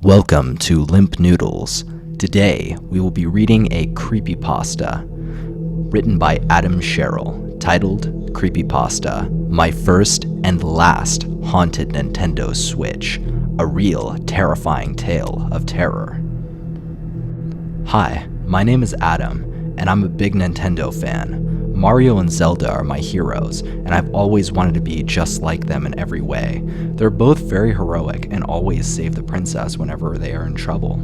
Welcome to Limp Noodles. Today, we will be reading a creepypasta written by ADAM SHERRIL, titled Creepypasta, My First and Last Haunted Nintendo Switch, a real terrifying tale of terror. Hi, my name is Adam, and I'm a big Nintendo fan. Mario and Zelda are my heroes, and I've always wanted to be just like them in every way. They're both very heroic and always save the princess whenever they are in trouble.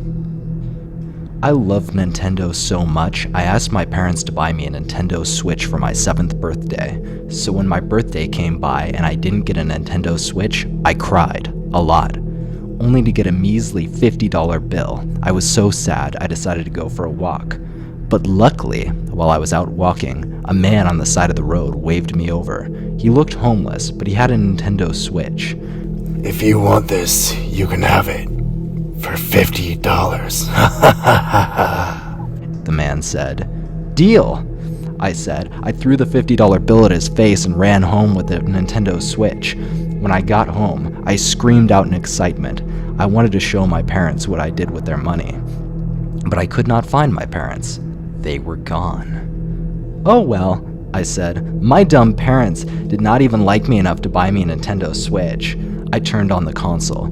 I love Nintendo so much, I asked my parents to buy me a Nintendo Switch for my 7th birthday. So when my birthday came by and I didn't get a Nintendo Switch, I cried. A lot. Only to get a measly $50 bill. I was so sad I decided to go for a walk. But luckily, while I was out walking, a man on the side of the road waved me over. He looked homeless, but he had a Nintendo Switch. If you want this, you can have it. For $50. The man said. Deal, I said. I threw the $50 bill at his face and ran home with the Nintendo Switch. When I got home, I screamed out in excitement. I wanted to show my parents what I did with their money. But I could not find my parents. They were gone. Oh well, I said. My dumb parents did not even like me enough to buy me a Nintendo Switch. I turned on the console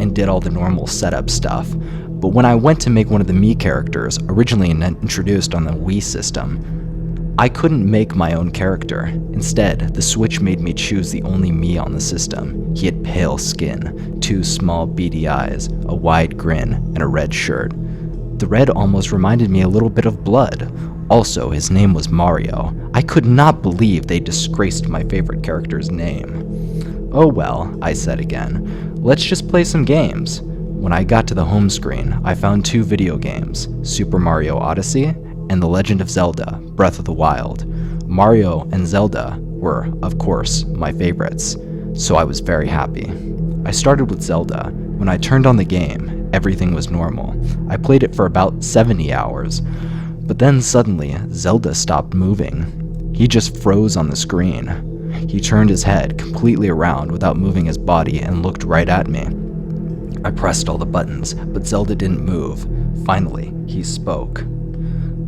and did all the normal setup stuff. But when I went to make one of the Mii characters, originally introduced on the Wii system, I couldn't make my own character. Instead, the Switch made me choose the only Mii on the system. He had pale skin, 2 small beady eyes, a wide grin, and a red shirt. The red almost reminded me a little bit of blood. Also, his name was Mario. I could not believe they disgraced my favorite character's name. Oh well, I said again. Let's just play some games. When I got to the home screen, I found 2 video games, Super Mario Odyssey and The Legend of Zelda, Breath of the Wild. Mario and Zelda were, of course, my favorites, so I was very happy. I started with Zelda. When I turned on the game, everything was normal. I played it for about 70 hours, but then suddenly, Zelda stopped moving. He just froze on the screen. He turned his head completely around without moving his body and looked right at me. I pressed all the buttons, but Zelda didn't move. Finally, he spoke.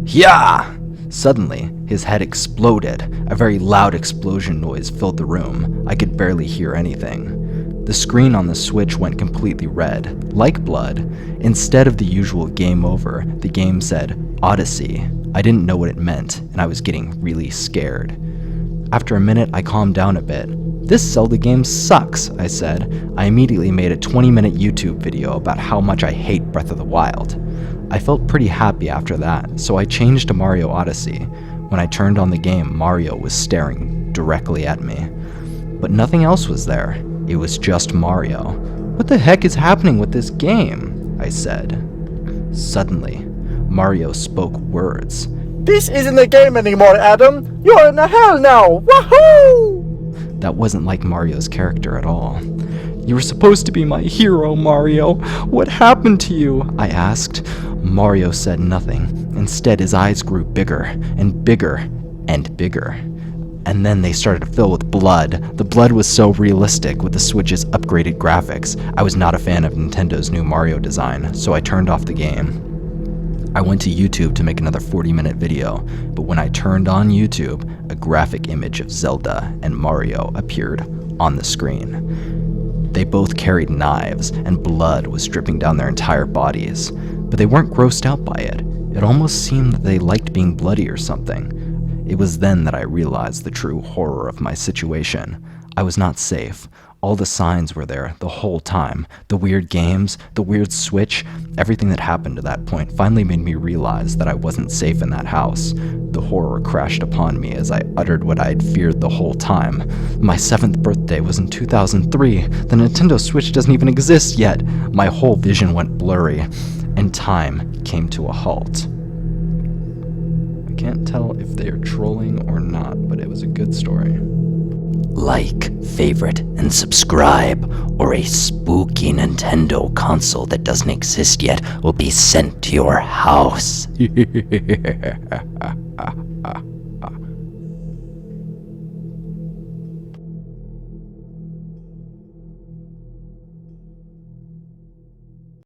Yeah! Suddenly, his head exploded. A very loud explosion noise filled the room. I could barely hear anything. The screen on the Switch went completely red, like blood. Instead of the usual game over, the game said Odyssey. I didn't know what it meant, and I was getting really scared. After a minute, I calmed down a bit. This Zelda game sucks, I said. I immediately made a 20-minute YouTube video about how much I hate Breath of the Wild. I felt pretty happy after that, so I changed to Mario Odyssey. When I turned on the game, Mario was staring directly at me. But nothing else was there. It was just Mario. What the heck is happening with this game? I said. Suddenly, Mario spoke words. This isn't a game anymore, Adam. You're in hell now. Woohoo! That wasn't like Mario's character at all. You were supposed to be my hero, Mario. What happened to you? I asked. Mario said nothing. Instead, his eyes grew bigger and bigger and bigger. And then they started to fill with blood. The blood was so realistic with the Switch's upgraded graphics. I was not a fan of Nintendo's new Mario design, so I turned off the game. I went to YouTube to make another 40-minute video, but when I turned on YouTube, a graphic image of Zelda and Mario appeared on the screen. They both carried knives, and blood was dripping down their entire bodies, but they weren't grossed out by it. It almost seemed that they liked being bloody or something. It was then that I realized the true horror of my situation. I was not safe. All the signs were there the whole time. The weird games, the weird Switch, everything that happened to that point finally made me realize that I wasn't safe in that house. The horror crashed upon me as I uttered what I had feared the whole time. My 7th birthday was in 2003. The Nintendo Switch doesn't even exist yet. My whole vision went blurry, and time came to a halt. I can't tell if they are trolling or not, but it was a good story. Like, favorite, and subscribe, or a spooky Nintendo console that doesn't exist yet will be sent to your house.